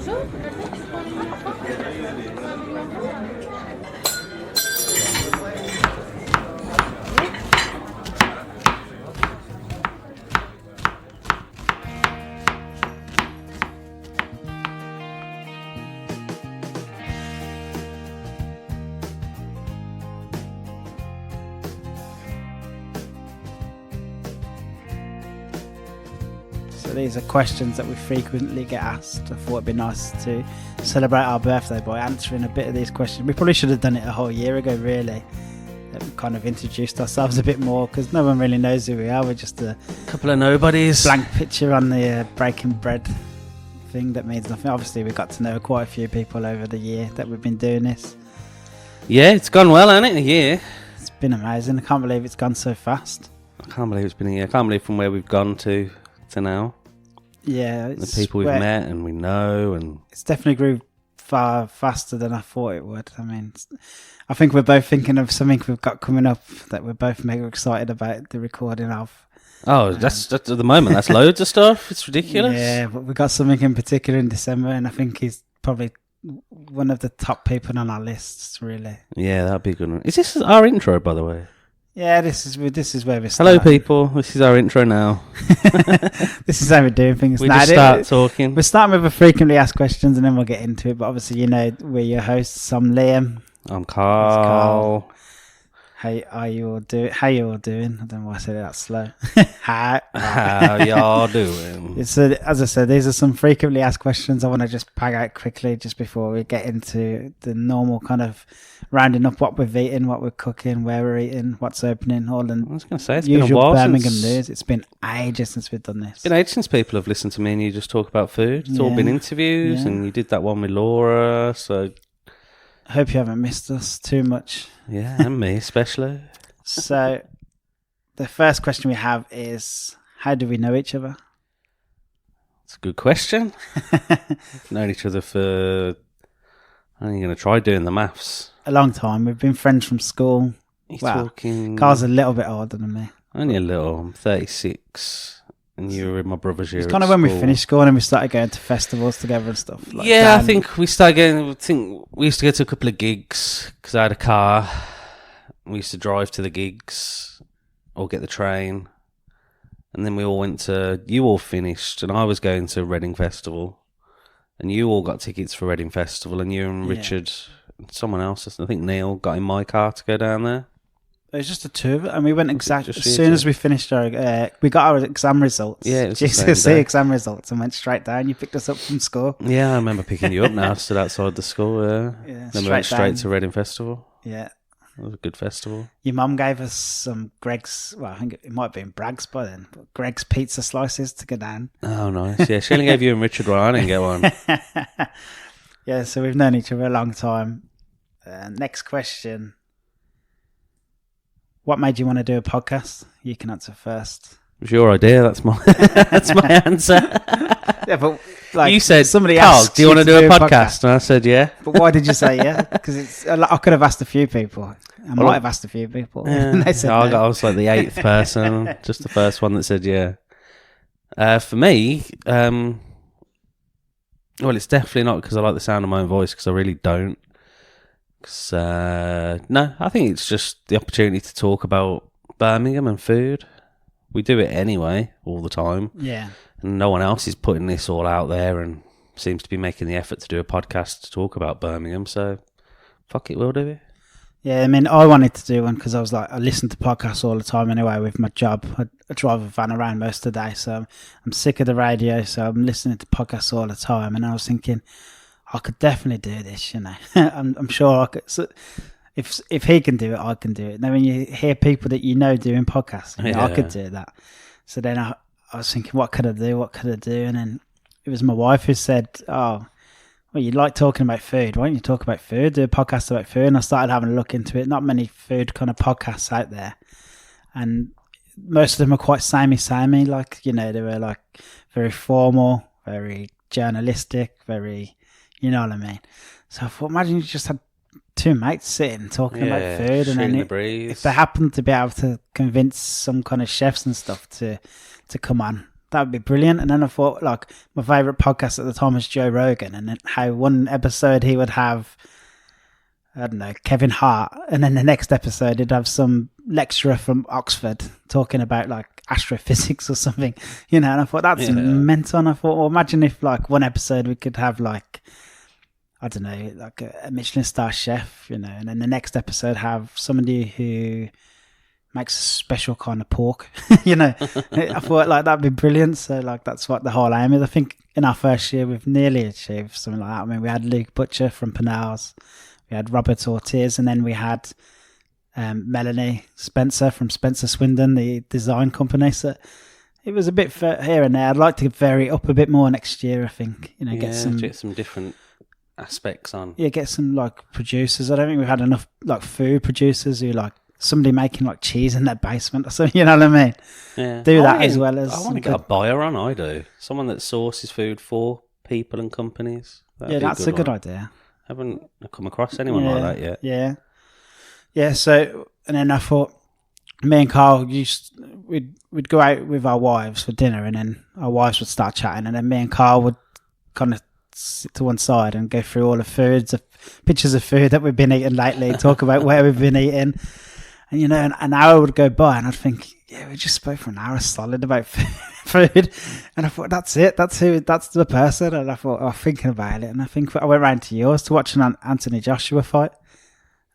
So these are questions that we frequently get asked. I thought it'd be nice to celebrate our birthday by answering a bit of these questions. We probably should have done it a whole year ago, really. We kind of introduced ourselves a bit more because no one really knows who we are. We're just a couple of nobodies. Blank picture on the breaking bread thing that means nothing. Obviously, we got to know quite a few people over the year that we've been doing this. Yeah, it's gone well, hasn't it? A year. It's been amazing. I can't believe it's gone so fast. I can't believe it's been a year. I can't believe from where we've gone to now. Yeah, the people we've met and we know, and it's definitely grew far faster than I thought it would. I mean, I think we're both thinking of something we've got coming up that we're both mega excited about the recording of. Oh, that's at the moment. That's loads of stuff. It's ridiculous. Yeah, but we got something in particular in December, and I think he's probably one of the top people on our lists. Really. Yeah, that'd be a good one. Is this our intro, by the way? Yeah, this is where we start. Hello, people. This is our intro now. This is how we're doing things. We just start talking. We're starting with the frequently asked questions, and then we'll get into it. But obviously, you know, we're your hosts. I'm Liam. I'm Carl. How you all doing? I don't know why I said it that slow. How y'all doing? As I said, these are some frequently asked questions I want to just bang out quickly just before we get into the normal kind of rounding up what we've eaten, what we're cooking, where we're eating, what's opening, all the I was going to say, it's usual been a while Birmingham since... news. It's been ages since we've done this. It's been ages since people have listened to me and you just talk about food. It's all been interviews, and you did that one with Laura, so... I hope you haven't missed us too much. Yeah, and me especially. So, the first question we have is, how do we know each other? It's a good question. We've known each other for... I'm going to try doing the maths. A long time. We've been friends from school. Talking... Carl's a little bit older than me. Only a little. I'm 36. And you were in my brother's year. It's kind of when we finished school and we started going to festivals together and stuff. Like I think we started going. I think we used to go to a couple of gigs because I had a car. We used to drive to the gigs or get the train, and then we all went to. You all finished, and I was going to Reading Festival, and you all got tickets for Reading Festival, and you and Richard, and someone else. I think Neil got in my car to go down there. It was just the two of it, and we went exactly as soon as we finished our. We got our exam results. Yeah, it was GCSE exam results, and went straight down. You picked us up from school. Yeah, I remember picking you up. Now stood outside the school. Then we went straight to Reading Festival. Yeah, it was a good festival. Your mum gave us some Greg's. Well, I think it might have been Bragg's by then. But Greg's pizza slices to go down. Oh, nice. Yeah, she only gave you and Richard one. I didn't get one. Yeah, so we've known each other a long time. Next question. What made you want to do a podcast? You can answer first. It was your idea. That's my answer. Yeah, but like you said, somebody Carl, asked, do you want to do a podcast? And I said, yeah. But why did you say yeah? Because I could have asked a few people. I might have asked a few people. Yeah. And they said no. I was like the 8th person, just the first one that said yeah. For me, well, it's definitely not because I like the sound of my own voice, because I really don't. No, I think it's just the opportunity to talk about Birmingham and food. We do it anyway, all the time. Yeah. And no one else is putting this all out there and seems to be making the effort to do a podcast to talk about Birmingham, so fuck it, we'll do it. Yeah, I mean, I wanted to do one because I was like, I listen to podcasts all the time anyway with my job. I drive a van around most of the day, so I'm sick of the radio, so I'm listening to podcasts all the time, and I was thinking, I could definitely do this, you know. I'm sure I could. So if he can do it, I can do it. Now, when you hear people that you know doing podcasts, I could do that. So then I was thinking, what could I do? And then it was my wife who said, oh, well, you like talking about food. Why don't you talk about food? Do a podcast about food. And I started having a look into it. Not many food kind of podcasts out there. And most of them are quite samey. Like, you know, they were like very formal, very journalistic, very... You know what I mean? So I thought, imagine you just had two mates sitting talking about food, and then if they happened to be able to convince some kind of chefs and stuff to come on that would be brilliant. And then I thought, like, my favourite podcast at the time was Joe Rogan, and then how one episode he would have, I don't know, Kevin Hart, and then the next episode he'd have some lecturer from Oxford talking about like astrophysics or something, and I thought that's mental. And I thought, well, imagine if like one episode we could have like, I don't know, like a Michelin star chef, and then the next episode have somebody who makes a special kind of pork, I thought like that'd be brilliant. So like that's what the whole aim is. I think in our first year we've nearly achieved something like that. I mean, we had Luke Butcher from Penals, we had Robert Ortiz, and then we had Melanie Spencer from Spencer Swindon, the design company. So it was a bit here and there. I'd like to vary it up a bit more next year, I think. Get some different aspects on. Yeah, get some like producers. I don't think we've had enough like food producers who like somebody making like cheese in their basement or something, you know what I mean? Yeah. Do that as well as... I want to get a buyer on, I do. Someone that sources food for people and companies. That's a good idea. Haven't come across anyone like that yet. Yeah. Yeah, so, and then I thought, me and Carl we'd go out with our wives for dinner, and then our wives would start chatting, and then me and Carl would kind of sit to one side and go through all the pictures of food that we've been eating lately, talk about where we've been eating. And, an hour would go by and I'd think, we just spoke for an hour solid about food. And I thought, that's it. That's the person. And I thought, thinking about it. And I went round to yours to watch an Anthony Joshua fight.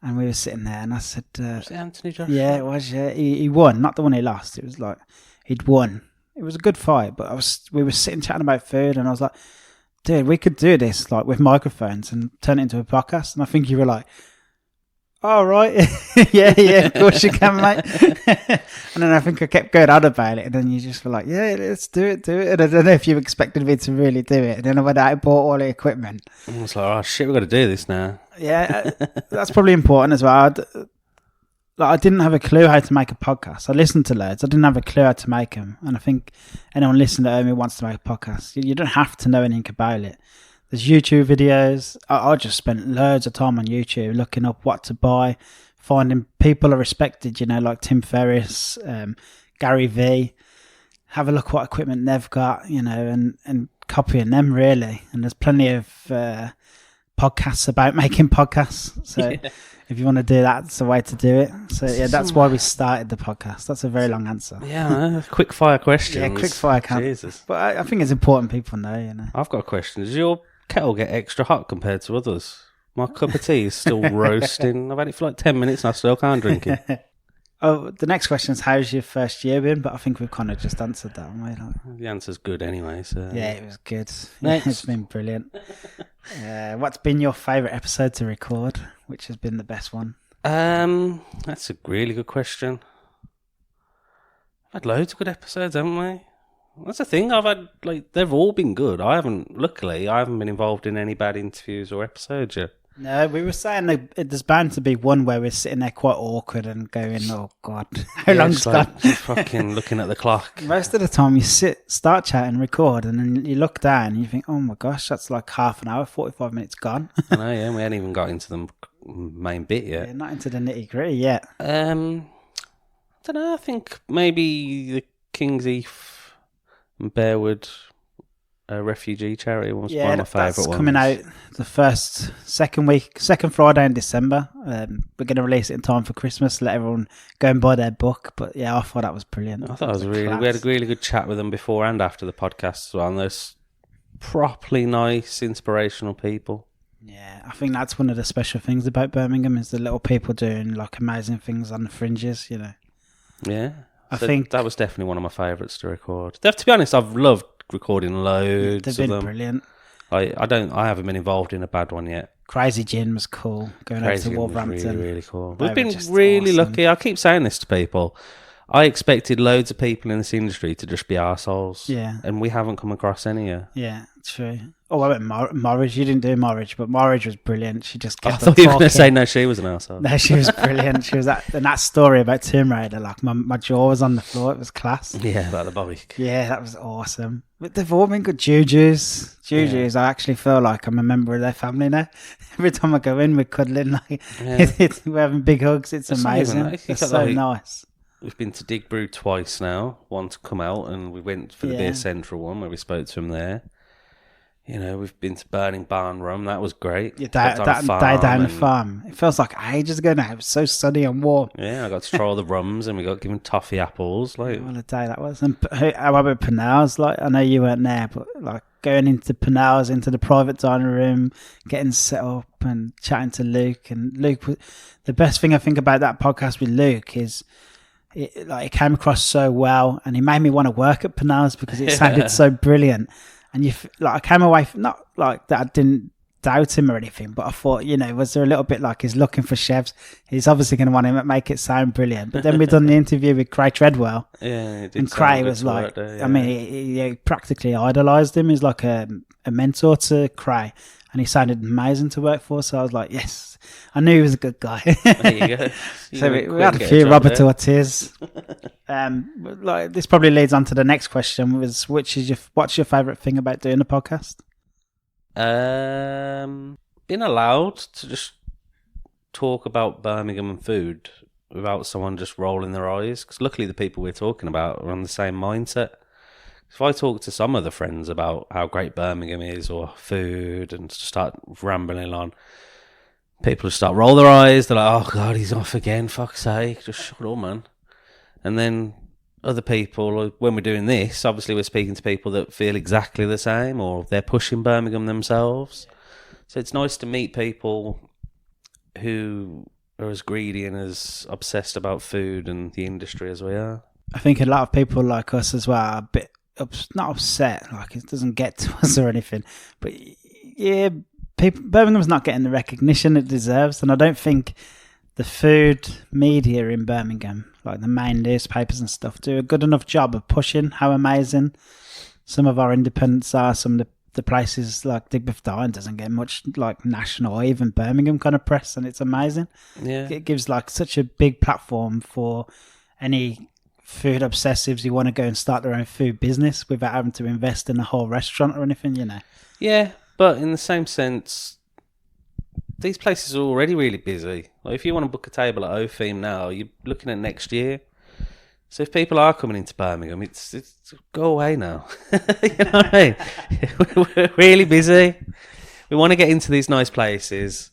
And we were sitting there and I said... was it Anthony Joshua? Yeah, it was, yeah. He won, not the one he lost. It was like, he'd won. It was a good fight, but we were sitting chatting about food and I was like, dude, we could do this like with microphones and turn it into a podcast. And I think you were like... Oh, right. yeah, of course you can, mate. And then I think I kept going on about it. And then you just were like, yeah, let's do it. And I don't know if you expected me to really do it. And then I went out and bought all the equipment. I was like, oh, shit, we've got to do this now. Yeah, that's probably important as well. I didn't have a clue how to make a podcast. I listened to loads. I didn't have a clue how to make them. And I think anyone listening at home who wants to make a podcast, you don't have to know anything about it. There's YouTube videos. I just spent loads of time on YouTube looking up what to buy, finding people are respected, like Tim Ferriss, Gary Vee. Have a look what equipment they've got, and copying them really. And there's plenty of podcasts about making podcasts. So if you want to do that, it's the way to do it. So that's why we started the podcast. That's a very long answer. Yeah, quick fire questions. Yeah, quick fire. Jesus. But I think it's important people know, I've got a question. Does your kettle get extra hot compared to others? My cup of tea is still roasting. I've had it for like 10 minutes and I still can't drink it. Oh, the next question is, how's your first year been? But I think we've kind of just answered that one, right? The answer's good anyway. So yeah, it was good. It's been brilliant. What's been your favourite episode to record? Which has been the best one? That's a really good question. I've had loads of good episodes, haven't we? That's the thing. I've had they've all been good. Luckily, I haven't been involved in any bad interviews or episodes yet. No, we were saying that there's bound to be one where we're sitting there quite awkward and going, "Oh God, how long's gone?" Just fucking looking at the clock. Most of the time, you start chatting, record, and then you look down and you think, "Oh my gosh, that's like half an hour, 45 minutes gone." I know, yeah. We hadn't even got into the main bit yet. Yeah, not into the nitty gritty yet. I don't know. I think maybe the King's Heath and Bearwood refugee charity was one of my favourite ones. Coming out the second Friday in December. We're going to release it in time for Christmas, let everyone go and buy their book. But yeah, I thought that was brilliant. I thought it was we had a really good chat with them before and after the podcast as well. And they're properly nice, inspirational people. Yeah, I think that's one of the special things about Birmingham is the little people doing like amazing things on the fringes, Yeah. I think that was definitely one of my favourites to record. To be honest, I've loved recording loads of them. They've been brilliant. I haven't been involved in a bad one yet. Crazy Gin was cool. Going over to Wolverhampton. Really cool. We've been really lucky. I keep saying this to people. I expected loads of people in this industry to just be arseholes. Yeah. And we haven't come across any yet. Yeah, true. Oh, I went Morridge. You didn't do Morridge, but Morridge was brilliant. She just kept I thought you were going to say no, she was an arsehole. No, she was brilliant. She was and that story about Tomb Raider, like my jaw was on the floor. It was class. Yeah, about the bobby. Yeah, that was awesome. But they've all been good. Juju's, I actually feel like I'm a member of their family now. Every time I go in, we're cuddling. We're having big hugs. It's amazing. It's so nice. We've been to Dig Brew twice now. One to come out, and we went for the Beer Central one where we spoke to him there. You know, we've been to Burning Barn Rum. That was great. Yeah, day down the farm. It feels like ages ago now. It was so sunny and warm. Yeah, I got to try all the rums, and we got given toffee apples. Like, what a day that was. And how about Pernell's? Like, I know you weren't there, but like going into Pernell's, into the private dining room, getting set up and chatting to Luke. And Luke, the best thing I think about that podcast with Luke is it came across so well, and he made me want to work at Pernell's because it sounded so brilliant. And I came away not like that. I didn't doubt him or anything, but I thought, was there a little bit like he's looking for chefs? He's obviously going to want to make it sound brilliant. But then we done the interview with Craig Treadwell, and Craig was like, I mean, he practically idolised him. He's like a mentor to Craig, and he sounded amazing to work for. So I was like, yes, I knew he was a good guy. There you go. So we had a few Robert Ortiz. Like this probably leads on to the next question: what's your favourite thing about doing the podcast? Being allowed to just talk about Birmingham and food without someone just rolling their eyes. Because luckily, the people we're talking about are on the same mindset. If I talk to some other friends about how great Birmingham is or food and start rambling on, people just start roll their eyes. They're like, "Oh God, he's off again! Fuck's sake, just shut up, man." And then other people, when we're doing this, obviously we're speaking to people that feel exactly the same, or they're pushing Birmingham themselves. So it's nice to meet people who are as greedy and as obsessed about food and the industry as we are. I think a lot of people like us as well are a bit not upset, like it doesn't get to us or anything, but yeah, Birmingham's not getting the recognition it deserves, and I don't think the food media in Birmingham, like the main newspapers and stuff, do a good enough job of pushing how amazing some of our independents are. Some of the places like Digbeth Dine doesn't get much like national or even Birmingham kind of press, and it's amazing. Yeah, it gives like such a big platform for any food obsessives who want to go and start their own food business without having to invest in a whole restaurant or anything, Yeah, but in the same sense, these places are already really busy. Like if you want to book a table at O-Theme now, you're looking at next year. So if people are coming into Birmingham, it's go away now. You know what I mean? We're really busy. We want to get into these nice places,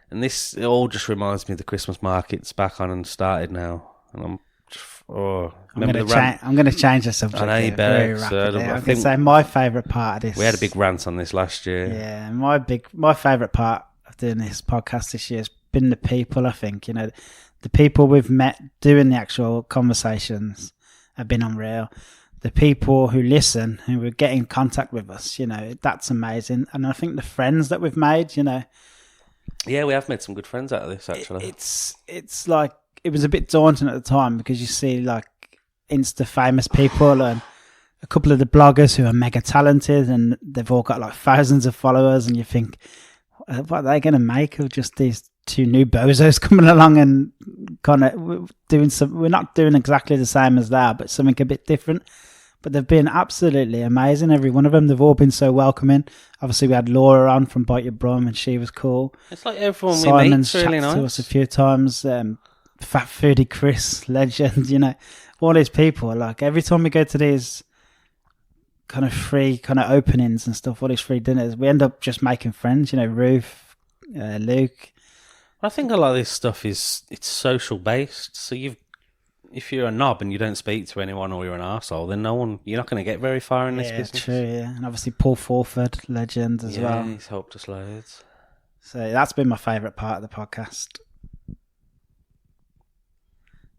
and it all just reminds me of the Christmas markets back on and started now. And I'm going to change the subject. I know you better. I'm going to say my favourite part of this. We had a big rant on this last year. Yeah, my favourite part of doing this podcast this year has been the people. I think the people we've met doing the actual conversations have been unreal. The people who listen, who will get in contact with us, that's amazing. And I think the friends that we've made, Yeah, we have made some good friends out of this, actually. It's like, it was a bit daunting at the time because you see like Insta famous people and a couple of the bloggers who are mega talented and they've all got like thousands of followers, and you think, what are they going to make of just these two new bozos coming along and kind of doing we're not doing exactly the same as that, but something a bit different. But they've been absolutely amazing, every one of them. They've all been so welcoming. Obviously, we had Laura on from Bite Your Brum, and she was cool. It's like everyone Simon's we meet's really chatted nice. to us a few times. Fat Foodie Chris, legend, all these people. Like, every time we go to these kind of free kind of openings and stuff, all these free dinners, we end up just making friends, Ruth, Luke. I think a lot of this stuff it's social based. So if you're a knob and you don't speak to anyone, or you're an arsehole, then you're not going to get very far in this business. True, yeah. And obviously Paul Forford, legend as well. Yeah, he's helped us loads. So that's been my favourite part of the podcast.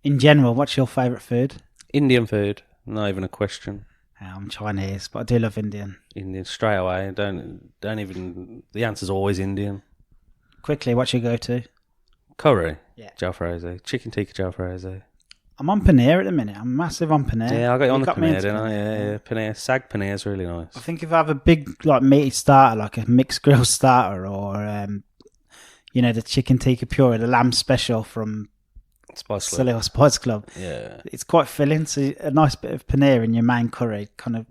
In general, what's your favourite food? Indian food, not even a question. I'm Chinese, but I do love Indian. Indian straight away. Don't even. The answer's always Indian. Quickly, what's your go-to? Curry. Yeah. Jalfrezi. Chicken tikka jalfrezi. I'm on paneer at the minute. I'm massive on paneer. Yeah, I got you on the paneer, didn't I? Yeah. Paneer. Sag paneer is really nice. I think if I have a big like meaty starter, like a mixed grill starter, or the chicken tikka pure, the lamb special from Spice Club. Yeah, it's quite filling. So a nice bit of paneer in your main curry, kind of,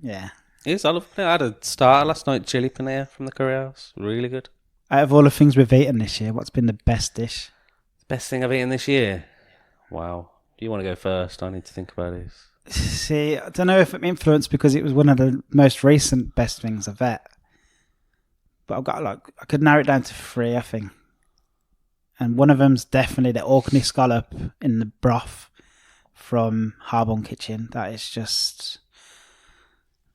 yeah. It is. I love paneer. I had a starter last night, chili paneer from the curry house. Really good. Out of all the things we've eaten this year, what's been the best dish? Best thing I've eaten this year? Wow. Do you want to go first? I need to think about this. See, I don't know if I'm influenced because it was one of the most recent best things I've had. But I've got I could narrow it down to 3, I think. And one of them's definitely the Orkney scallop in the broth from Harbourne Kitchen. That is just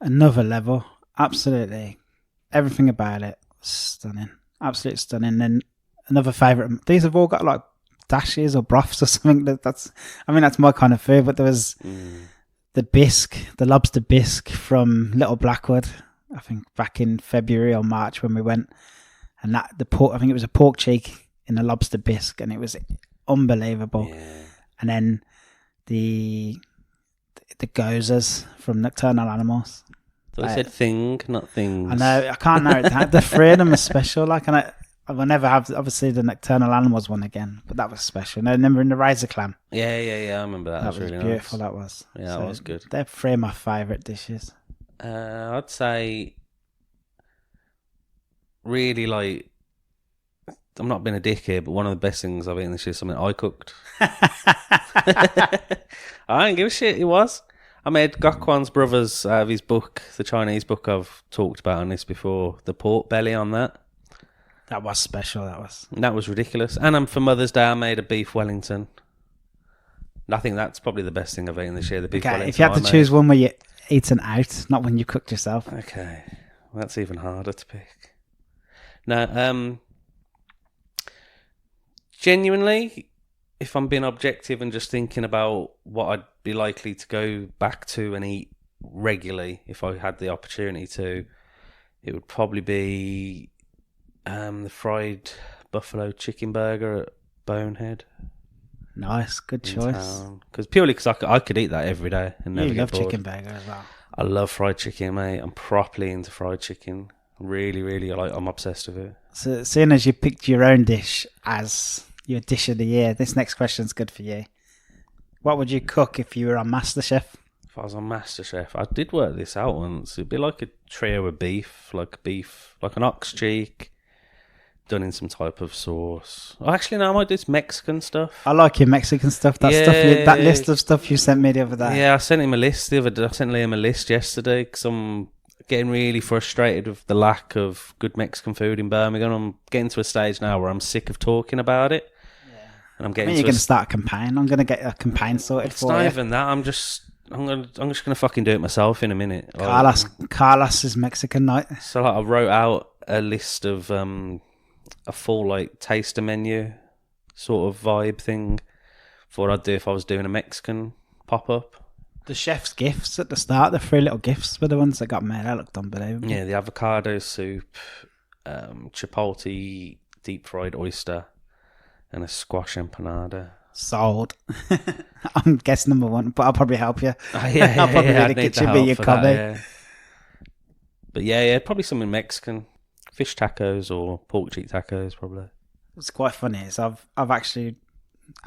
another level. Absolutely. Everything about it. Stunning. Absolutely stunning. And another favourite. These have all got like dashes or broths or something. That's my kind of food. But there was the bisque, the lobster bisque from Little Blackwood. I think back in February or March when we went. And I think it was a pork cheek in a lobster bisque, and it was unbelievable. Yeah. And then the gozas from Nocturnal Animals. So I said thing, not things. I know, I can't narrow it down. The 3 of them are special. Like, and I will never have, obviously, the Nocturnal Animals one again, but that was special. And I remember in the Razor Clam. Yeah, I remember that. That was really beautiful, nice. That was. Yeah, that was good. They're 3 of my favourite dishes. I'd say, really, like, I'm not being a dick here, but one of the best things I've eaten this year is something I cooked. I don't give a shit, it was. I made Gokwan's brothers out of his book, the Chinese book I've talked about on this before, the pork belly on that. That was special, that was. That was ridiculous. And for Mother's Day, I made a beef Wellington. I think that's probably the best thing I've eaten this year, the beef Wellington. If you had to choose one where you eaten out, not when you cooked yourself. Okay, well, that's even harder to pick. No, genuinely, if I'm being objective and just thinking about what I'd be likely to go back to and eat regularly if I had the opportunity to, it would probably be the fried buffalo chicken burger at Bonehead. Nice, good choice. Purely because I could eat that every day and never get bored. You love chicken burger as well. I love fried chicken, mate. I'm properly into fried chicken. Really, really, I'm obsessed with it. So, seeing as you picked your own dish as your dish of the year, this next question's good for you. What would you cook if you were on MasterChef? If I was on MasterChef, I did work this out once. It'd be like a trio of beef, like an ox cheek, done in some type of sauce. Oh, actually, no, I might do this Mexican stuff. I like your Mexican stuff. That list of stuff you sent me the other day. Yeah, I sent him a list the other day. I sent Liam a list yesterday because I'm getting really frustrated with the lack of good Mexican food in Birmingham. I'm getting to a stage now where I'm sick of talking about it. Yeah. And I'm getting. You're going to start a campaign. I'm going to get a campaign sorted for you. It's not even that. I'm just going to fucking do it myself in a minute. Carlos's Mexican night. So I wrote out a list of a full taster menu sort of vibe thing for what I'd do if I was doing a Mexican pop up. The chef's gifts at the start, the 3 little gifts were the ones that got made. That looked unbelievable. Yeah, the avocado soup, chipotle deep fried oyster, and a squash empanada. Sold. I'm guess number 1, but I'll probably help you. Yeah, I'll probably be the kitchen, be your cubby. Yeah. But yeah, probably something Mexican. Fish tacos or pork cheek tacos, probably. It's quite funny. I've actually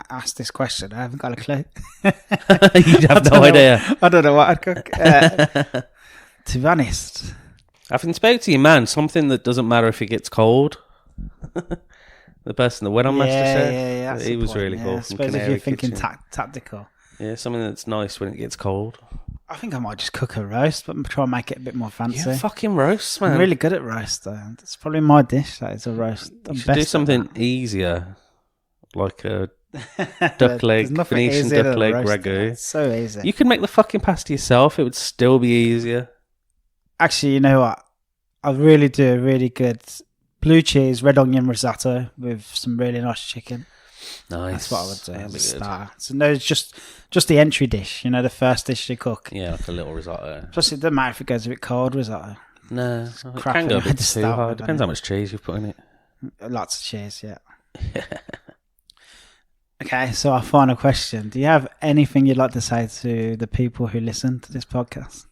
asked this question. I haven't got a clue. You have no idea. I don't know what I'd cook. To be honest, I've spoken to your man. Something that doesn't matter if it gets cold. The person that went on MasterChef. Yeah, he was really cool. I suppose if you're thinking tactical. Yeah, something that's nice when it gets cold. I think I might just cook a roast, but try and make it a bit more fancy. Yeah, fucking roast, man. I'm really good at roast, though. It's probably my dish. That is a roast. You should do something easier, like a duck leg, Venetian duck leg ragu. It's so easy. You could make the fucking pasta yourself. It would still be easier. Actually, you know what? I really do a really good blue cheese, red onion risotto with some really nice chicken. Nice. That's what I would do as a starter. So no, it's just the entry dish. You know, the first dish you cook. Yeah, like a little risotto. Plus, it doesn't matter if it goes a bit cold risotto. No, it can go a bit too hard. Depends how much cheese you put in it. Lots of cheese, yeah. Okay, so our final question. Do you have anything you'd like to say to the people who listen to this podcast?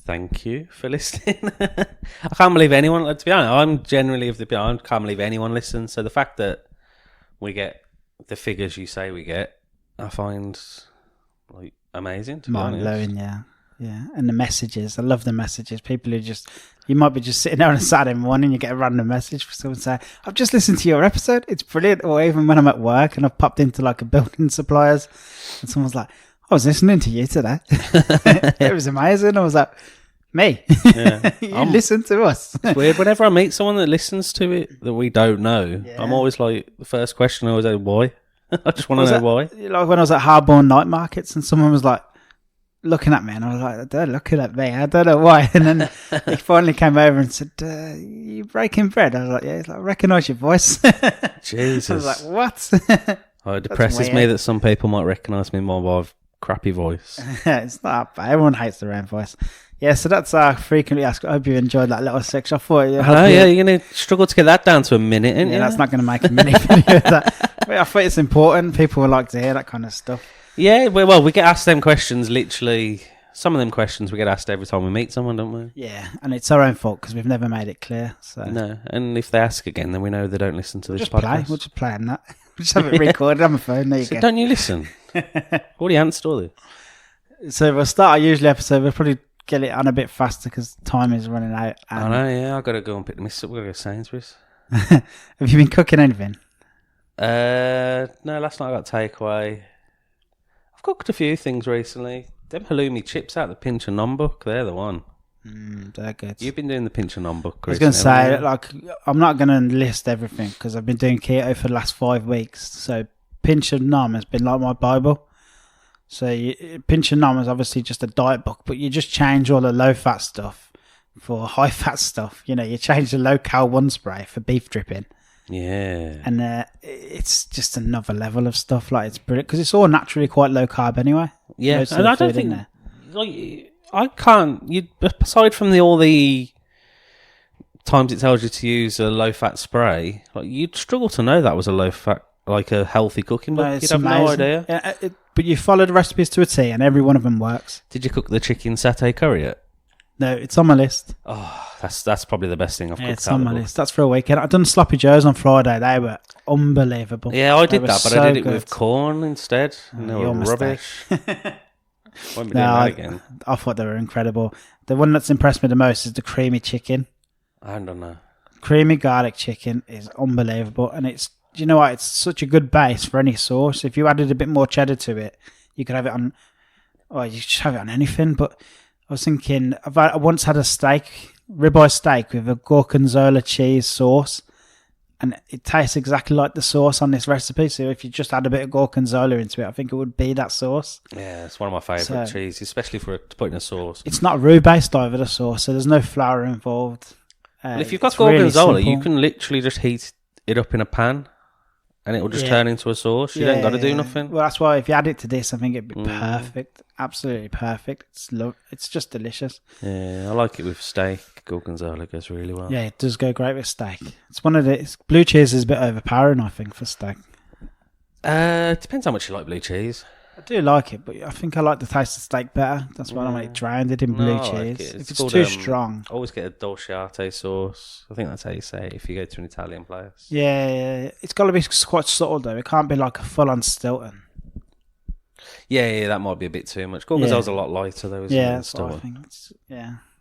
Thank you for listening. I can't believe anyone, to be honest, I'm generally of the opinion, I can't believe anyone listens. So the fact that we get the figures you say we get, I find amazing, to be honest. Mind-blowing, yeah. And the messages. I love the messages. People who just You might be just sitting there on a Saturday morning, you get a random message from someone saying, "I've just listened to your episode. It's brilliant." Or even when I'm at work and I've popped into like a building suppliers, and someone's like, "I was listening to you today. It was amazing." I was like, "Me? Yeah. You listen to us?" It's weird. Whenever I meet someone that listens to it that we don't know, I'm always like, the first question I always say, why? I just want to know why. Like when I was at Harbourne night markets and someone was like looking at me and I was like, "They're looking at me. I don't know why." And then he finally came over and said, "You breaking bread?" I was like, "Yeah." He's like, "I recognise your voice." Jesus. I was like, "What?" Oh, it depresses me that some people might recognise me more by a crappy voice. It's not bad. Everyone hates their own voice. Yeah, so that's our frequently asked. I hope you enjoyed that little section. I thought you're going to struggle to get that down to a minute, ain't you? That's not going to make a mini video of that. But I thought it's important. People would like to hear that kind of stuff. Yeah, well, we get asked them questions literally. Some of them questions we get asked every time we meet someone, don't we? Yeah, and it's our own fault because we've never made it clear. So no, and if they ask again, then we know they don't listen to this podcast. We'll just play on that. We'll just have it recorded on my phone. There you go. Don't you listen? Already answered all this. So we'll start our usual episode. We'll probably get it on a bit faster because time is running out. I know, yeah. I've got to go and pick the miss up. We've got to go to Sainsbury's. Have you been cooking anything? No, last night I got takeaway. I've cooked a few things recently. Them halloumi chips out the Pinch and Non book, they're the one. They're good. You've been doing the Pinch and Non book. I was going to say, like, I'm not going to list everything because I've been doing keto for the last 5 weeks. So Pinch and Non has been like my Bible. So Pinch and Non is obviously just a diet book, but you just change all the low-fat stuff for high-fat stuff. You know, you change the low-cal one spray for beef dripping. Yeah. And it's just another level of stuff. Like, it's brilliant because it's all naturally quite low-carb anyway. Yeah, and I don't think... Like, I can't... aside from all the times it tells you to use a low-fat spray, like you'd struggle to know that was a low-fat, like a healthy cooking book. You'd have no idea. Yeah, but you follow the recipes to a T and every one of them works. Did you cook the chicken satay curry yet? No, it's on my list. Oh, that's probably the best thing I've cooked. It's on my list. That's for a weekend. I've done Sloppy Joes on Friday. They were unbelievable. Yeah, I did that, but I did it with corn instead. And they were mistake. rubbish. Won't be doing that again. I thought they were incredible. The one that's impressed me the most is the creamy chicken. I don't know. Creamy garlic chicken is unbelievable, and it's, you know what? It's such a good base for any sauce. If you added a bit more cheddar to it, you could have it on. Oh, you should have it on anything. But I was thinking, I once had a ribeye steak with a gorgonzola cheese sauce, and it tastes exactly like the sauce on this recipe. So if you just add a bit of gorgonzola into it, I think it would be that sauce. Yeah, it's one of my favourite cheeses, especially to put in a sauce. It's not roux based either, the sauce, so there's no flour involved. Well, if you've got gorgonzola, you can literally just heat it up in a pan, and it will just turn into a sauce. You don't got to do nothing. Well, that's why if you add it to this, I think it'd be perfect. Absolutely perfect. It's just delicious. Yeah, I like it with steak. Gorgonzola goes really well. Yeah, it does go great with steak. It's one of the blue cheese is a bit overpowering, I think, for steak. It depends how much you like blue cheese. I do like it, but I think I like the taste of steak better. That's why I want it drowned in blue cheese. Like it. If it's too strong. I always get a dolciate sauce. I think that's how you say it if you go to an Italian place. Yeah. It's got to be quite subtle, though. It can't be like a full-on Stilton. Yeah, that might be a bit too much. Gorgonzola's a lot lighter, though, isn't it? That's what I think.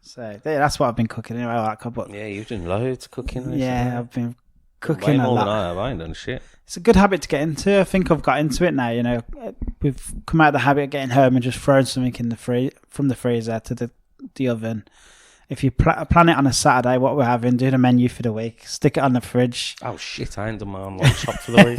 So that's what I've been cooking anyway. Yeah, you've done loads of cooking recently. Yeah, I've been cooking way more a lot. than I have. I ain't done shit. It's a good habit to get into. I think I've got into it now. You know, we've come out of the habit of getting home and just throwing something in from the freezer to the oven. If you plan it on a Saturday, what we're having, do the menu for the week, stick it on the fridge. Oh shit, I ain't done my online shop for the week.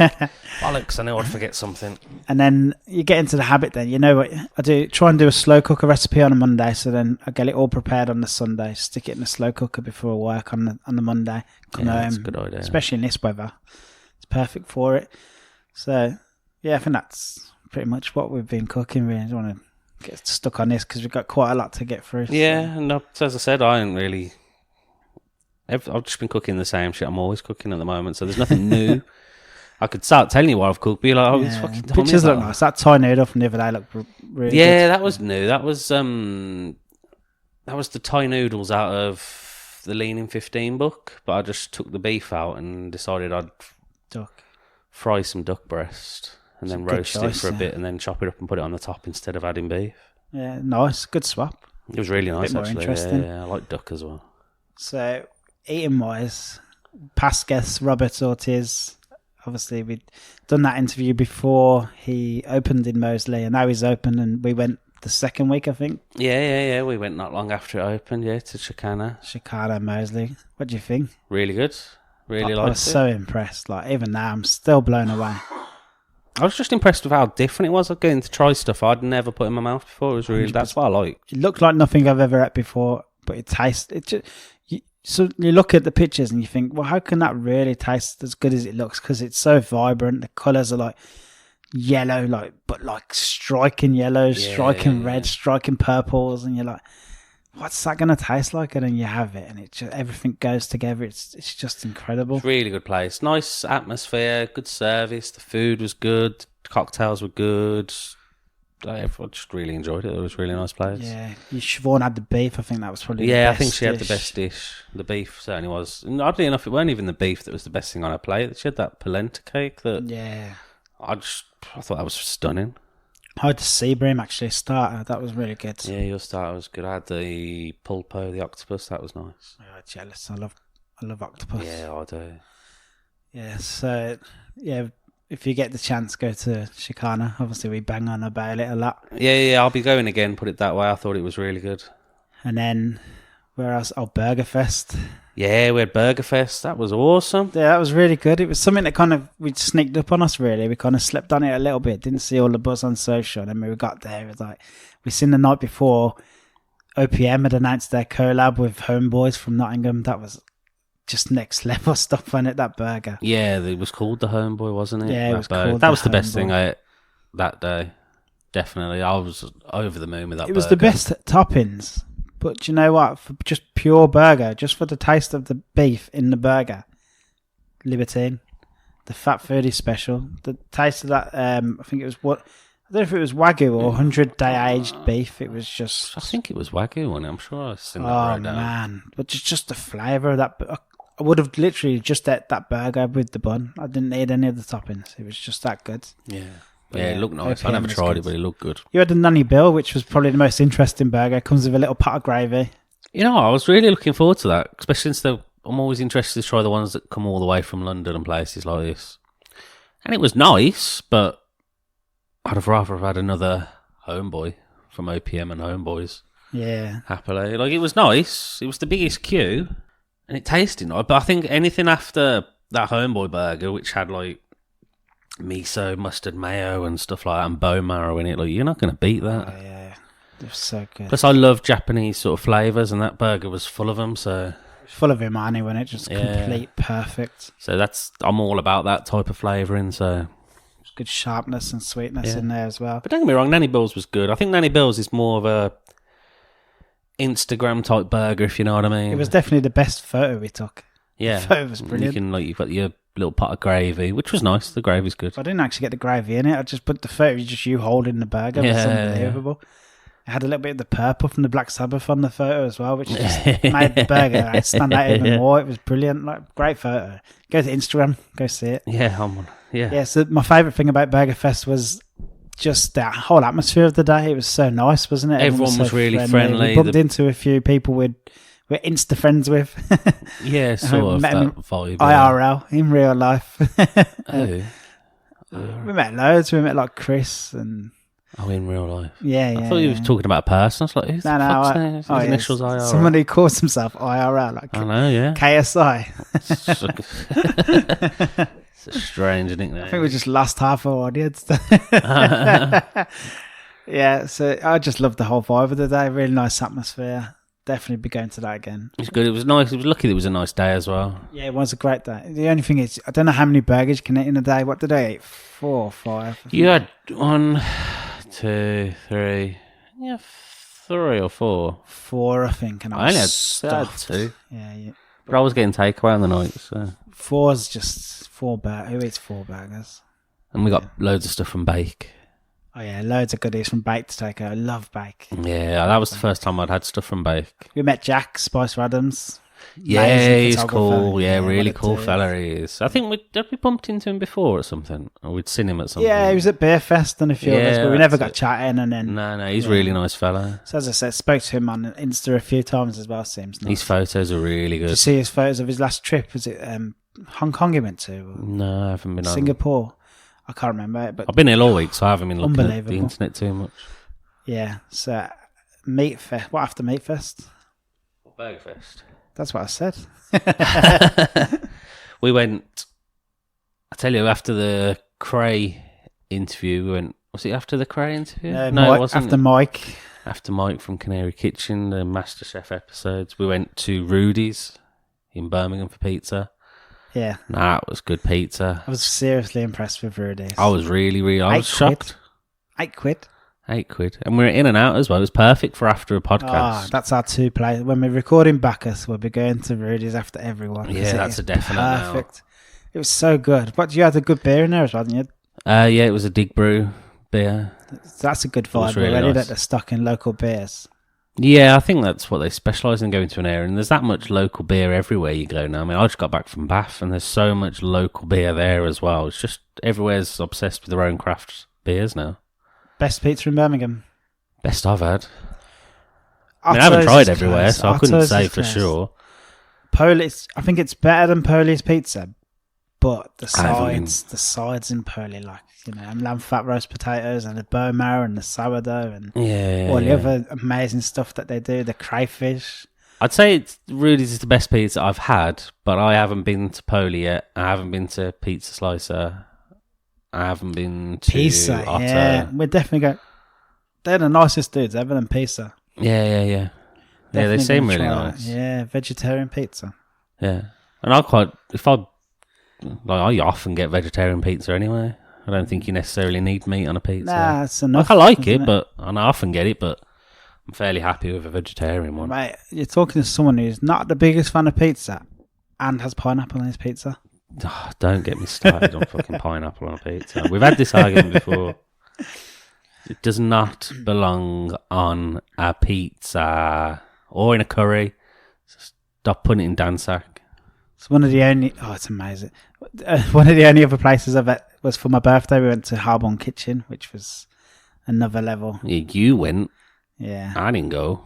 Bollocks, I know I'd forget something. And then you get into the habit then. You know what I do? Try and do a slow cooker recipe on a Monday, so then I get it all prepared on the Sunday, stick it in the slow cooker before work on the Monday. Come home. That's a good idea. Especially in this weather. It's perfect for it. So, yeah, I think that's pretty much what we've been cooking. We don't want to get stuck on this because we've got quite a lot to get through. Yeah, and as I said, I ain't really... I've just been cooking the same shit I'm always cooking at the moment, so there's nothing new. I could start telling you what I've cooked, but you're like, it's fucking dumb. Pictures look nice. That Thai noodle from the other day looked really good. Yeah, that was new. That was the Thai noodles out of the Lean in 15 book, but I just took the beef out and decided I'd fry some duck breast and then roast it for a bit and then chop it up and put it on the top instead of adding beef. Yeah, nice. Good swap. It was really nice, more actually. interesting. Yeah, I like duck as well. So, eating wise, past guest Robert Ortiz. Obviously, we'd done that interview before he opened in Moseley, and now he's open, and we went the second week, I think. Yeah. We went not long after it opened, to Chakana, Moseley. What do you think? Really good. Really I liked was it. so impressed. Like, even now, I'm still blown away. I was just impressed with how different it was. Like, getting to try stuff I'd never put in my mouth before. It was really, that's what I like. It looked like nothing I've ever had before, but it tastes. So you look at the pictures and you think, well, how can that really taste as good as it looks? Because it's so vibrant. The colours are like yellow, but striking yellows, striking reds, striking purples, and you're like, what's that going to taste like? And then you have it, and everything goes together. It's just incredible. It's a really good place. Nice atmosphere, good service. The food was good. The cocktails were good. I just really enjoyed it. It was a really nice place. Yeah, Siobhan had the beef. I think that was probably the I best think she had the dish. best dish. The beef certainly was. And oddly enough, it weren't even the beef that was the best thing on her plate. She had that polenta cake that I thought that was stunning. I had the sea bream actually starter. That was really good. Yeah, your starter was good. I had the pulpo, the octopus. That was nice. Oh, jealous. I love octopus. Yeah, I do. Yeah, so if you get the chance, go to Chakana. Obviously, we bang on about it a lot. Yeah, I'll be going again, put it that way. I thought it was really good. And then, where else? Oh, Burger Fest. Yeah, we had Burger Fest. That was awesome. Yeah, that was really good. It was something that we sneaked up on us, really. We kind of slept on it a little bit. Didn't see all the buzz on social. And then when we got there, it was like, we seen the night before, OPM had announced their collab with Homeboys from Nottingham. That was just next level stuff on it, that burger. Yeah, it was called the Homeboy, wasn't it? Yeah, it was called That was the the best thing Homeboy. I ate that day. Definitely. I was over the moon with that burger. It was the best toppings. But do you know what? For just pure burger, just for the taste of the beef in the burger, Libertine, the Fat Foodie special, the taste of that, I think it was I don't know if it was Wagyu or 100-day aged beef. It was just... I think it was Wagyu, wasn't it? I'm sure I've seen that Oh, right down. man. But just the flavour of that... I would have literally just ate that burger with the bun. I didn't need any of the toppings. It was just that good. Yeah. But Yeah, it looked nice. I OPM never was tried good. it, but it looked good. You had the Nunny Bill, which was probably the most interesting burger. It comes with a little pot of gravy. You know, I was really looking forward to that, especially since I'm always interested to try the ones that come all the way from London and places like this. And it was nice, but I'd have rather have had another Homeboy from OPM and Homeboys. Yeah. Happily. Like, it was nice. It was the biggest queue, and it tasted nice. But I think anything after that Homeboy burger, which had, like, miso, mustard mayo and stuff like that, and bone marrow in it, like, you're not going to beat that. Oh, yeah. It was so good. Plus, I love Japanese sort of flavours, and that burger was full of them, so... Full of umami, wasn't it? Just Yeah. complete perfect. So I'm all about that type of flavouring, so... Good sharpness and sweetness in there as well. But don't get me wrong, Nanny Bill's was good. I think Nanny Bill's is more of a Instagram type burger, if you know what I mean. It was definitely the best photo we took. Yeah. The photo was brilliant. You've got your little pot of gravy, which was nice. The gravy's good. I didn't actually get the gravy in it. I just put the photo, just you holding the burger. It was unbelievable. It had a little bit of the purple from the Black Sabbath on the photo as well, which just made the burger stand out even more. It was brilliant. Like, great photo. Go to Instagram, go see it. Yeah, So my favourite thing about Burger Fest was just that whole atmosphere of the day. It was so nice, wasn't it? Everyone was so really friendly. We bumped into a few people we're Insta friends with. Yeah, sort of met that him vibe. IRL, in real life. Oh. We met loads. We met like Chris and... Oh, in real life. Yeah. I thought you were talking about a person. I was like, who's the fuck's name? His initials IRL. Someone who calls himself IRL, like I know, yeah. KSI. It's a strange nickname. I think we just lost half our audience. Yeah, so I just loved the whole vibe of the day. Really nice atmosphere. Definitely be going to that again. It was good. It was nice. It was lucky that it was a nice day as well. Yeah, it was a great day. The only thing is, I don't know how many burgers you can eat in a day. What did I eat? 4 or 5? I think. You had 1, 2, 3. Yeah, 3 or 4. 4, I think. And I only had stuffed. 2. Yeah. But I was getting takeaway on the night, so. 4's just 4 burgers. Who eats 4 burgers? And we got loads of stuff from Bake. Oh yeah, loads of goodies from Bake to take out. I love Bake. Yeah, that was the first time I'd had stuff from Bake. We met Jack Spicer Adams. Yeah, amazing he's photographer. cool. Yeah, what really a cool dude. fella he is. I think we bumped into him before or something, or we'd seen him at something. Yeah, he was at Beer Fest and a few others, but we never got chatting. And then, No, he's a really nice fella. so as I said, spoke to him on Insta a few times as well. Seems nice. His photos are really Did you good. see his photos of his last trip? Was it Hong Kong he went to? Or No, I haven't been on. Singapore? I can't remember it, but I've been ill all week, so I haven't been looking at Unbelievable. the internet too much. yeah. So Meat Fest. What after Meat Fest? Burger Fest. That's what I said. We went. I tell you, after the Cray interview, we went. Was it after the Cray interview? No, it Mike, wasn't. after Mike. After Mike from Canary Kitchen, the MasterChef episodes, we went to Rudy's in Birmingham for pizza. Yeah, That was good pizza. I was seriously impressed with Rudy's. I was really, I was shocked. £8. £8. And we were in and out as well. It was perfect for after a podcast. That's our two plays. When we're recording Bacchus, we'll be going to Rudy's after everyone. Yeah, that's a definite now. Perfect. It was so good. But you had a good beer in there as well, didn't you? Yeah, it was a Dig Brew beer. That's a good was vibe really already nice. that they're stocking local beers. Yeah, I think that's what they specialise in, going to an area. And there's that much local beer everywhere you go now. I mean, I just got back from Bath and there's so much local beer there as well. It's just everywhere's obsessed with their own craft beers now. Best pizza in Birmingham. Best I've had. I haven't tried everywhere, so I couldn't say for sure. Poli's, I think it's better than Poli's pizza, but the I haven't sides in Poli, like, lamb fat roast potatoes and the bone marrow and the sourdough and all the other amazing stuff that they do, the crayfish. I'd say it's Rudy's is the best pizza I've had, but I haven't been to Poli yet. I haven't been to Pizza Slicer. I haven't been to Pizza, Otter. yeah. We're definitely going. They're the nicest dudes ever than pizza. Yeah. Yeah, they Definitely seem gonna really try it. nice. Yeah, vegetarian pizza. Yeah, and I often get vegetarian pizza anyway. I don't think you necessarily need meat on a pizza. Nah, it's enough. I like it, but and I often get it, but I'm fairly happy with a vegetarian one. Mate, you're talking to someone who's not the biggest fan of pizza and has pineapple on his pizza. Oh, don't get me started on fucking pineapple on a pizza. We've had this argument before. It does not belong on a pizza or in a curry. Stop putting it in Dansack. It's one of the only. Oh, it's amazing. One of the only other places I've had was for my birthday. We went to Harbourne Kitchen, which was another level. You went. Yeah, I didn't go.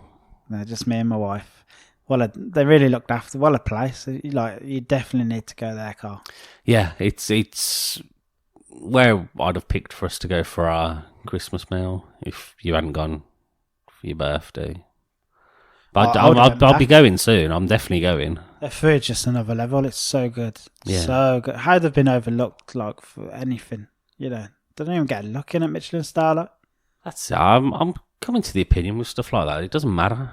no, just me and my wife. Well, they really looked after. What a place! You definitely need to go there, Carl. Yeah, it's where I'd have picked for us to go for our Christmas meal if you hadn't gone for your birthday. But I'll be going soon. I'm definitely going. Their food's just another level. It's so good. Yeah. So good. How they've been overlooked, like, for anything. They don't even get a look in at Michelin star. Like. That's it. I'm coming to the opinion with stuff like that. It doesn't matter.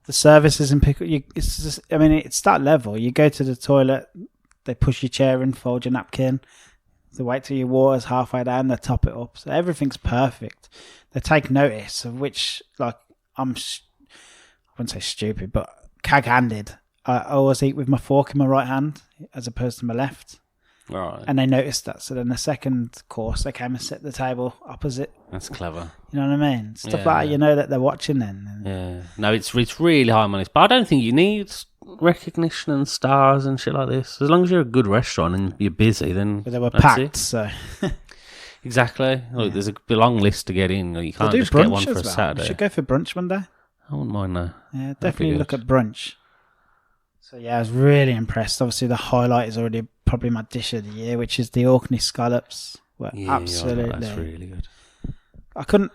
The service isn't it's just, it's that level. You go to the toilet, they push your chair in, fold your napkin, they wait till your water's halfway down, they top it up. So everything's perfect. They take notice of which, like, I wouldn't say stupid, but cag-handed. I always eat with my fork in my right hand as opposed to my left. Right. And they noticed that. So then the second course, they came and set the table opposite. That's clever. You know what I mean? Stuff Yeah. like that, that they're watching then. Yeah. No, it's really high money. But I don't think you need recognition and stars and shit like this. As long as you're a good restaurant and you're busy, then But they were that's packed, it. so... Exactly. Look, there's a long list to get in. You They can't do just get brunch one for a as well. Saturday. We should go for brunch one day. I wouldn't mind that. Yeah, be definitely good. look at brunch. So yeah, I was really impressed. Obviously, the highlight is already probably my dish of the year, which is the Orkney scallops. Were absolutely. That's really good.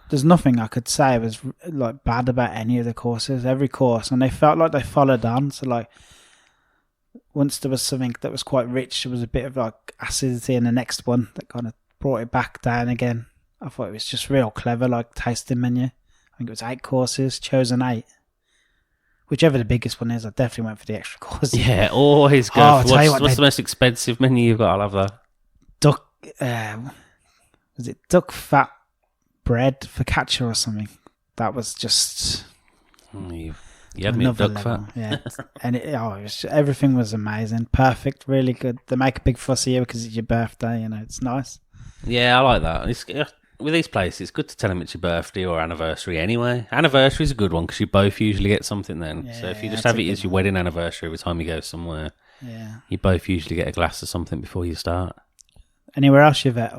There's nothing I could say was like bad about any of the courses. Every course, and they felt like they followed on. So like, once there was something that was quite rich, there was a bit of like acidity in the next one that kind of brought it back down again. I thought it was just real clever, like tasting menu. I think it was 8 courses, chosen 8. Whichever the biggest one is, I definitely went for the extra course. Yeah, always go. Oh, What's the most expensive menu you've got? I'll have that. Duck, was it duck fat bread focaccia or something? That was just You had me at another duck level. fat. Yeah, and everything was amazing, perfect, really good. They make a big fuss of you because it's your birthday. It's nice. Yeah, I like that. with these places, it's good to tell them it's your birthday or anniversary anyway. Anniversary's a good one because you both usually get something then. Yeah, so if you just that's have a it good as your wedding anniversary every time you go somewhere, Yeah. you both usually get a glass of something before you start. Anywhere else you've at?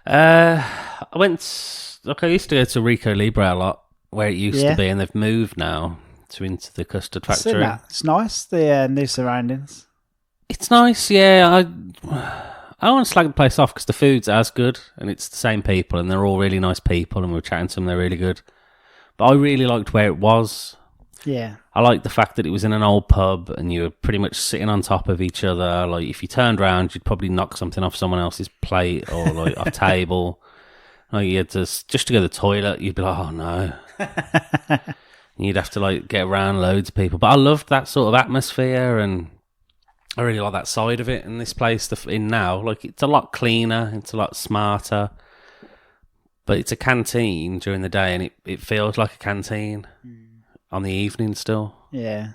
I used to go to Rico Libre a lot, where it used to be, and they've moved now into the custard factory. It's nice, the new surroundings. It's nice, yeah. I don't want to slag the place off because the food's as good and it's the same people and they're all really nice people and we were chatting to them, they're really good. But I really liked where it was. Yeah. I liked the fact that it was in an old pub and you were pretty much sitting on top of each other. Like, if you turned around, you'd probably knock something off someone else's plate or like off table. Like, you had to, just to go to the toilet, you'd be like, oh no. You'd have to like get around loads of people. But I loved that sort of atmosphere and I really like that side of it in this place in now. Like, it's a lot cleaner, it's a lot smarter. But it's a canteen during the day and it feels like a canteen on the evening still. Yeah.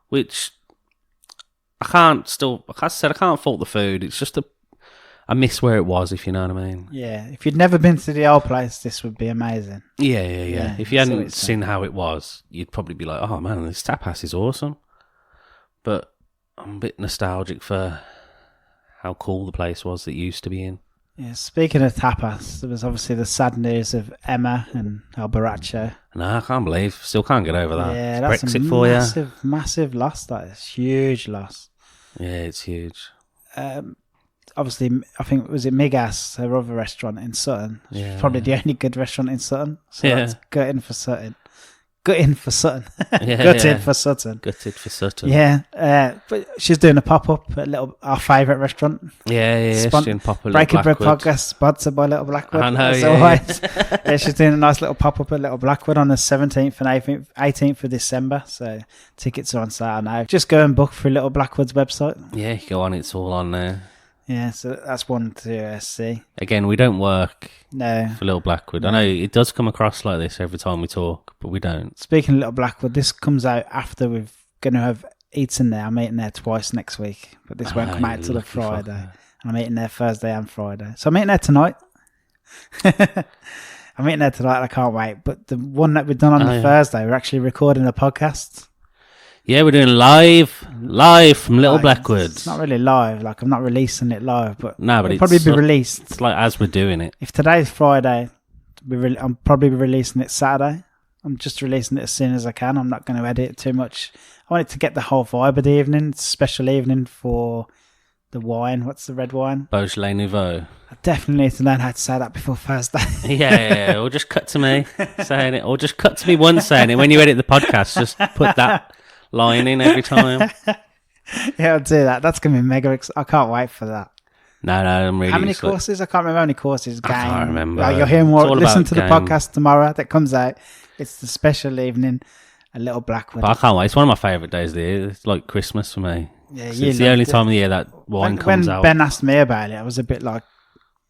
Which I can't fault the food. It's just I miss where it was, if you know what I mean. Yeah. If you'd never been to the old place, this would be amazing. Yeah. If you hadn't seen how it was, you'd probably be like, oh man, this tapas is awesome. But I'm a bit nostalgic for how cool the place was that it used to be in. Yeah, speaking of tapas, there was obviously the sad news of Emma and El Borracho. No, I can't believe. Still can't get over that. Yeah, it's that's Brexit a for massive, massive loss. That is huge loss. Yeah, it's huge. Obviously, I think, was it Migas, her other restaurant in Sutton? Yeah. Probably the only good restaurant in Sutton. So Yeah. that's gutting for Sutton. Gutting for Sutton. Yeah, Gutted for Sutton. Gutted for Sutton. Yeah, but she's doing a pop-up at our favourite restaurant. Yeah. She's doing pop-up Breaking Bread Podcast, sponsored by Little Blackwood. I know, as always. Yeah, she's doing a nice little pop-up at Little Blackwood on the 17th and 18th of December. So tickets are on sale now. Just go and book through Little Blackwood's website. Yeah, you go on, it's all on there. Yeah, so that's one to see. Again, we don't work No. for Little Blackwood. I know it does come across like this every time we talk, but we don't. Speaking of Little Blackwood, this comes out after we're going to have eaten there. I'm eating there twice next week, but this won't come out till the Friday. And I'm eating there Thursday and Friday. So I'm eating there tonight. I'm eating there tonight and I can't wait. But the one that we've done on Thursday, we're actually recording a podcast. Yeah, we're doing live from Little Blackwood. It's not really live. Like, I'm not releasing it live, but it'll probably be released. It's like as we're doing it. If today's Friday, I'm probably releasing it Saturday. I'm just releasing it as soon as I can. I'm not going to edit it too much. I want it to get the whole vibe of the evening. It's a special evening for the wine. What's the red wine? Beaujolais Nouveau. I definitely need to learn how to say that before Thursday. Yeah. Or just cut to me saying it. Or just cut to me once saying it. When you edit the podcast, just put that line in every time. Yeah, I'll do that. That's going to be mega. I can't wait for that. No, I'm really. How many courses? I can't remember how many courses. I can't remember. Like, you'll hear more. Listen to the game. podcast tomorrow that comes out. It's the special evening, a Little Blackwood. But I can't wait. It's one of my favourite days of the year. It's like Christmas for me. Yeah, it's the only time of the year that wine comes out. When Ben asked me about it, I was a bit like,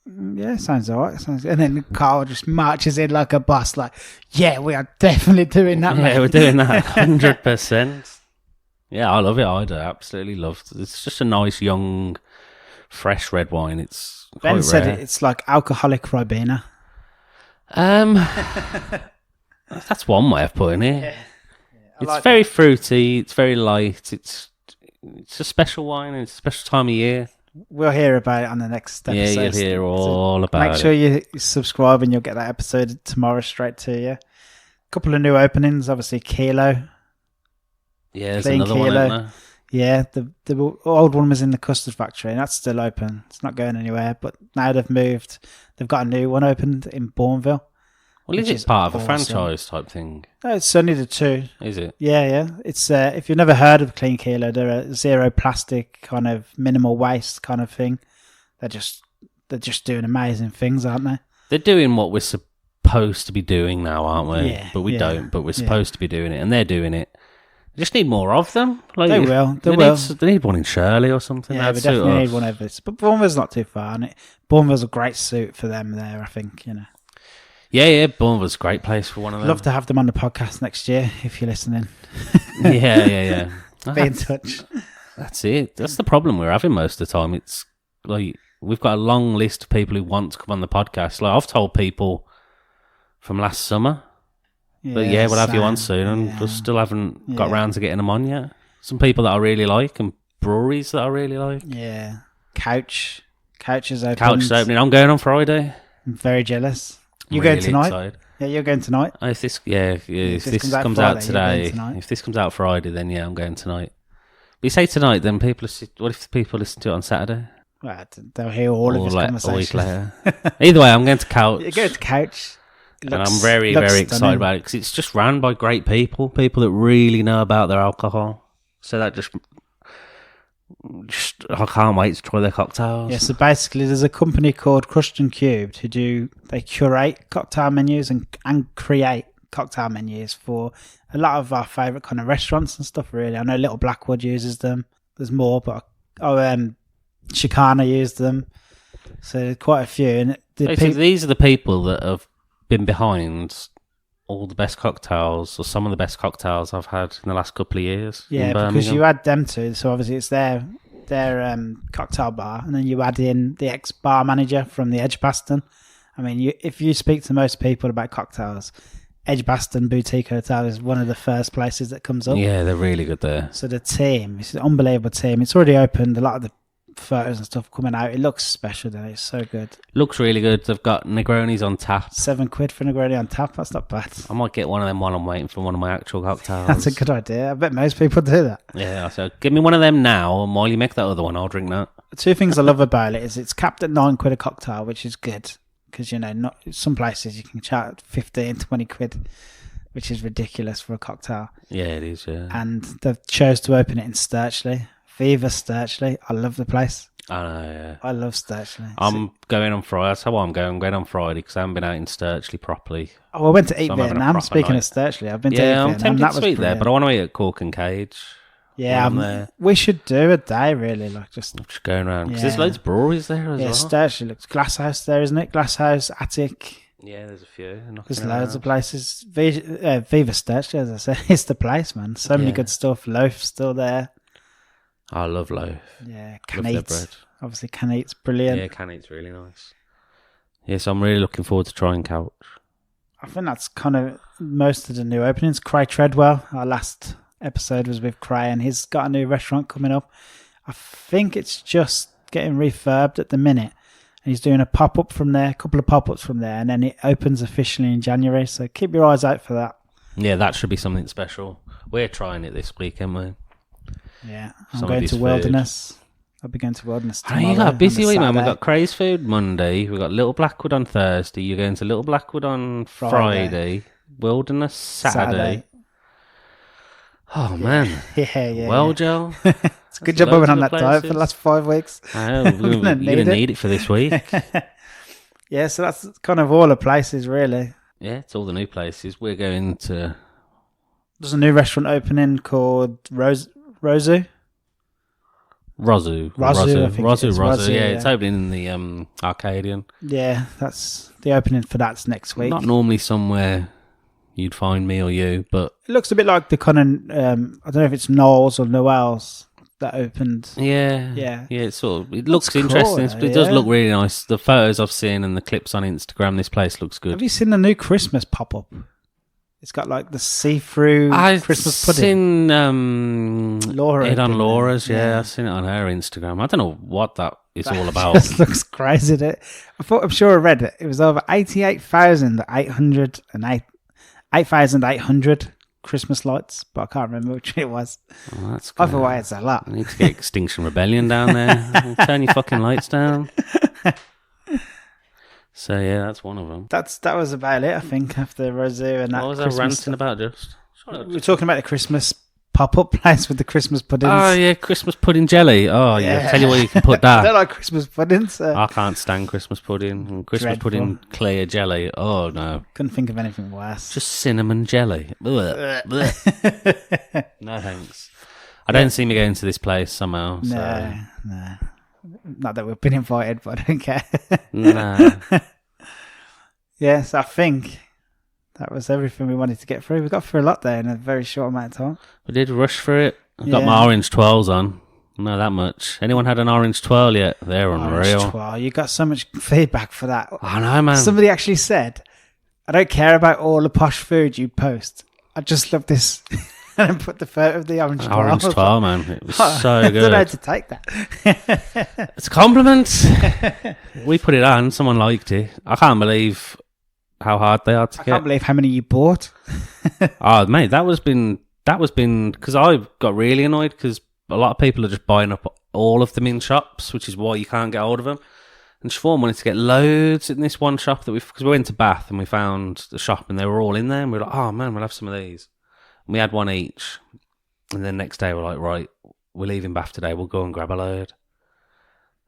yeah, sounds alright. And then Carl just marches in like a boss, like, yeah, we are definitely doing that, mate. Yeah, we're doing that 100%. Yeah, I love it. I do. Absolutely love it. It's just a nice, young, fresh red wine. It's Ben quite said rare. it's like alcoholic Ribena. That's one way of putting it. Yeah. It's like very fruity. It's very light. It's a special wine. And it's a special time of year. We'll hear about it on the next episode. Yeah, you'll hear all about it. Make sure you subscribe and you'll get that episode tomorrow straight to you. A couple of new openings, obviously Kilo. Yeah, there's Clean another one, Kilo. isn't there? Yeah, the old one was in the custard factory and that's still open. It's not going anywhere, but now they've moved. They've got a new one opened in Bourneville. Well, is it part of a franchise type thing? No, it's only the two. Is it? Yeah. It's if you've never heard of Clean Kilo, they're a zero plastic kind of minimal waste kind of thing. They're just doing amazing things, aren't they? They're doing what we're supposed to be doing now, aren't we? Yeah, but we yeah, don't. But we're supposed to be doing it, and they're doing it. We just need more of them. Like, They will. They need one in Shirley or something. Yeah, we definitely need one of this. But Bourneville's not too far, and Bourneville's a great suit for them there, I think, you know. Yeah, Bourneville's a great place for one of them. Love to have them on the podcast next year, if you're listening. Yeah. Be in touch. That's it. That's the problem we're having most of the time. It's like we've got a long list of people who want to come on the podcast. Like I've told people from last summer, but yeah, we'll have you on soon, and just still haven't got round to getting them on yet. Some people that I really like, and breweries that I really like. Yeah, Couch is open. Couch is opening. I'm going on Friday. I'm very jealous. You really going tonight? Excited. Yeah, you're going tonight. If this comes out today, if this comes out Friday, then yeah, I'm going tonight. But you say tonight, then what if people listen to it on Saturday? Well, they'll hear all of this conversation. A week later. Either way, I'm going to Couch. You're going to Couch. And I'm very, very excited about it because it's just run by great people that really know about their alcohol. So that just I can't wait to try their cocktails. Yeah, so basically there's a company called Crushed and Cubed they curate cocktail menus and create cocktail menus for a lot of our favourite kind of restaurants and stuff, really. I know Little Blackwood uses them. There's more, but Chakana used them. So quite a few. And these are the people that have been behind all the best cocktails, or some of the best cocktails I've had in the last couple of years. Yeah, because you add them to, so obviously it's their cocktail bar, and then you add in the ex-bar manager from the Edgbaston. I mean, if you speak to most people about cocktails, Edgbaston Boutique Hotel is one of the first places that comes up. Yeah, they're really good there. So the team, it's an unbelievable team. It's already opened. A lot of the photos and stuff coming out. It looks special though. It's so good. Looks really good. They've got Negronis on tap. £7 for Negroni on tap. That's not bad. I might get one of them while I'm waiting for one of my actual cocktails. That's a good idea. I bet most people do that. Yeah, so give me one of them now, and while you make that other one, I'll drink that. Two things I love about it is it's capped at £9 a cocktail, which is good because not some places you can charge 15, 20 quid, which is ridiculous for a cocktail. Yeah, it is. Yeah, and they've chose to open it in Sturchley. Viva Sturchley. I love the place. I know, yeah. I love Sturchley. I'm going on Friday. That's how I'm going. I'm going on Friday because I haven't been out in Sturchley properly. Oh, I went to eat Vietnam. Speaking of Sturchley, I've been to eat Vietnam. I'm tempted to eat there, but I want to eat at Cork and Cage. Yeah, we should do a day, really. Like just going around because there's loads of breweries there as well. Yeah, Sturchley looks. Glasshouse there, isn't it? Glasshouse, Attic. Yeah, there's a few. There's loads of places. Viva Sturchley, as I said, it's the place, man. So many good stuff. Loaf's still there. I love Loaf. Yeah, Can Eat. Obviously, Can Eat's brilliant. Yeah, Can Eat's really nice. Yes, I'm really looking forward to trying Couch. I think that's kind of most of the new openings. Cray Treadwell, our last episode was with Cray, and he's got a new restaurant coming up. I think it's just getting refurbed at the minute. And he's doing a pop-up from there, a couple of pop-ups from there, and then it opens officially in January. So keep your eyes out for that. Yeah, that should be something special. We're trying it this weekend, mate. Yeah, I'm going to Wilderness. I'll be going to Wilderness tomorrow. You got a busy week, man. We've got Craze Food Monday. We've got Little Blackwood on Thursday. You're going to Little Blackwood on Friday. Wilderness Saturday. Oh, man. Yeah. Well, Joe. It's a good job I've been on that diet for the last 5 weeks. I know. You're going to need it for this week. Yeah, so that's kind of all the places, really. Yeah, it's all the new places. We're going to... There's a new restaurant opening called Rozu. Rozu. Yeah, it's opening in the Arcadian. Yeah, that's the opening for that's next week. Not normally somewhere you'd find me or you, but it looks a bit like the kind of I don't know if it's Noel's or Noel's that opened. Yeah. It looks interesting. Cool, it does look really nice. The photos I've seen and the clips on Instagram, this place looks good. Have you seen the new Christmas pop-up? It's got like the see-through Christmas pudding. I've seen Laura it on Laura's. Yeah, I've seen it on her Instagram. I don't know what that is all about. It looks crazy. I'm sure I read it. It was over 8,800 Christmas lights, but I can't remember which it was. Oh, that's either way, it's a lot. I need to get Extinction Rebellion down there. Turn your fucking lights down. So yeah, that's one of them. That was about it, I think, after Rozu and that. What was Christmas I ranting stuff. about just? We were talking about the Christmas pop-up place with the Christmas puddings. Oh yeah, Christmas pudding jelly. Oh yeah, tell you where you can put that. I don't like Christmas puddings. I can't stand Christmas pudding. And Christmas pudding clear jelly. Oh no. Couldn't think of anything worse. Just cinnamon jelly. No thanks. I don't see me going to this place somehow. No. Not that we've been invited, but I don't care. Nah. Yes, I think that was everything we wanted to get through. We got through a lot there in a very short amount of time. We did rush for it. I got my orange 12s on. No, that much. Anyone had an orange twirl yet? They're unreal. Orange twirl. You got so much feedback for that. I know, man. Somebody actually said, I don't care about all the posh food you post. I just love this. And then put the photo of the orange twirl. Orange twirl, man. It was so good. I don't know how to take that. It's a compliment. We put it on. Someone liked it. I can't believe how hard they are to get. I can't believe how many you bought. Oh, mate, that was been because I got really annoyed because a lot of people are just buying up all of them in shops, which is why you can't get hold of them. And Siobhan wanted to get loads in this one shop because we went to Bath and we found the shop and they were all in there and we were like, oh man, we'll have some of these. And we had one each. And then next day we're like, right, we're leaving Bath today, we'll go and grab a load.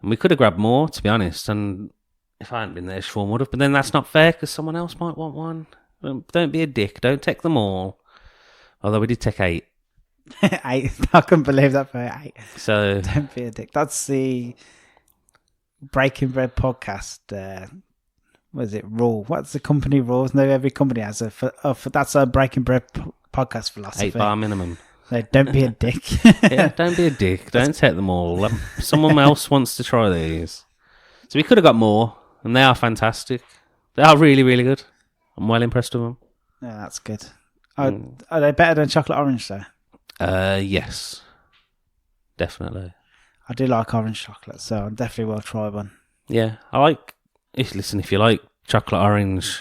And we could have grabbed more, to be honest. And if I hadn't been there, Siobhan would have. But then that's not fair because someone else might want one. Don't be a dick. Don't take them all. Although we did take 8. 8. I couldn't believe that for 8. So don't be a dick. That's the Breaking Bread podcast. What is it? Rule. What's the company rules? No, every company has that's a Breaking Bread podcast philosophy. 8 bar minimum. So don't be a dick. Yeah, don't be a dick. Don't take them all. Someone else wants to try these. So we could have got more, and they are fantastic. They are really, really good. I'm well impressed with them. Yeah, that's good. Are they better than chocolate orange though? Yes, definitely. I do like orange chocolate, so I definitely will try one. Yeah, I like. Listen, if you like chocolate orange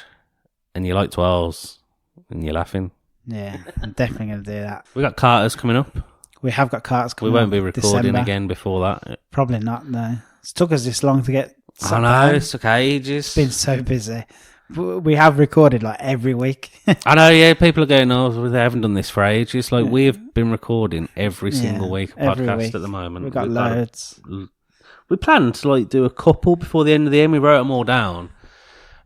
and you like twirls and you're laughing, yeah, I'm definitely going to do that. We got Carter's coming up. We have got Carter's coming up. We won't be recording December. Again before that. Probably not. No, it's took us this long to get. I know, it's took ages. It's been so busy. We have recorded like every week. I know, yeah. People are going, oh, they haven't done this for ages. Like, we have been recording every single week a podcast at the moment. We've got loads. We planned to like do a couple before the end of the year. We wrote them all down.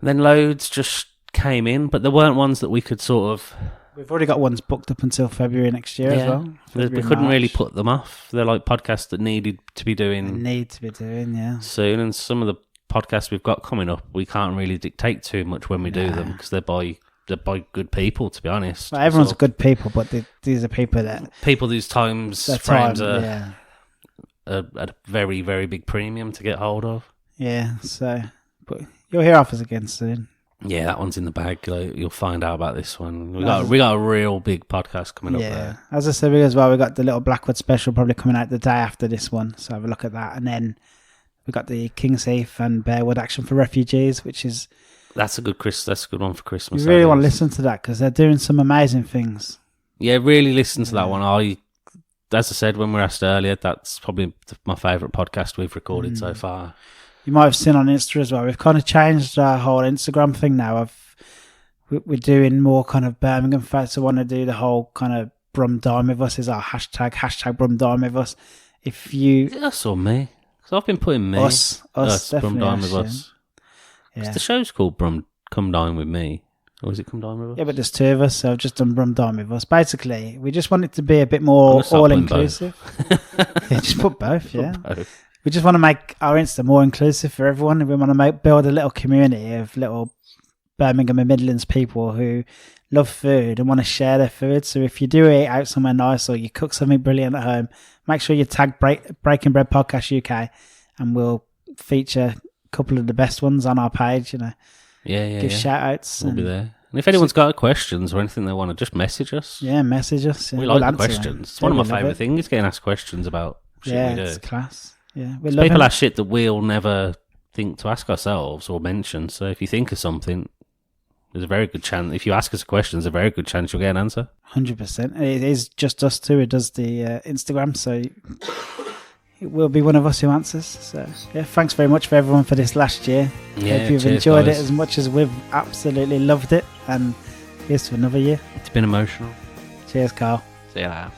And then loads just came in, but there weren't ones that we could sort of... We've already got ones booked up until February next year as well. We couldn't really put them off. They're like podcasts that needed to be doing... yeah. Soon, and some of the podcasts we've got coming up, we can't really dictate too much when we do them because they're by good people, to be honest. Well, everyone's good people, but these are people that... People whose frames are at a very, very big premium to get hold of. Yeah, so... But you'll hear off us again soon. Yeah, that one's in the bag. Like, you'll find out about this one. We got a real big podcast coming up there. As I said as well, we got the little Blackwood special probably coming out the day after this one. So have a look at that. And then we got the King's Heath and Bearwood Action for Refugees, which is... That's a good one for Christmas. You really want to listen to that because they're doing some amazing things. Yeah, really listen to that one. As I said when we were asked earlier, that's probably my favourite podcast we've recorded so far. You might have seen on Insta as well. We've kind of changed our whole Instagram thing now. We're doing more kind of Birmingham facts. I want to do the whole kind of Brum Dine with us is our hashtag Brum Dine with us. If you... That's all me. Because I've been putting me. Us Brum Dine with us. Yeah. The show's called Come Dine with Me. Or is it Come Dine with Us? Yeah, but there's 2 of us, so I've just done Brum Dine with us. Basically, we just want it to be a bit more all-inclusive. Yeah, just put both, yeah. We just want to make our Insta more inclusive for everyone. We want to build a little community of little Birmingham and Midlands people who love food and want to share their food. So if you do eat out somewhere nice or you cook something brilliant at home, make sure you tag Breaking Bread Podcast UK and we'll feature a couple of the best ones on our page, you know. Give shout outs. We'll be there. And if anyone's got questions or anything they want to, just message us. Yeah, message us. Yeah. We like the questions. It's one of my favourite things, getting asked questions about shit we do. Yeah, it's class. Yeah, people ask shit that we'll never think to ask ourselves or mention. So if you think of something, there's a very good chance. If you ask us a question, there's a very good chance you'll get an answer. 100%. It is just us two who does the Instagram, so it will be one of us who answers. So yeah, thanks very much for everyone for this last year. Yeah, hope you've enjoyed it as much as we've absolutely loved it. And here's to another year. It's been emotional. Cheers, Carl. See you later.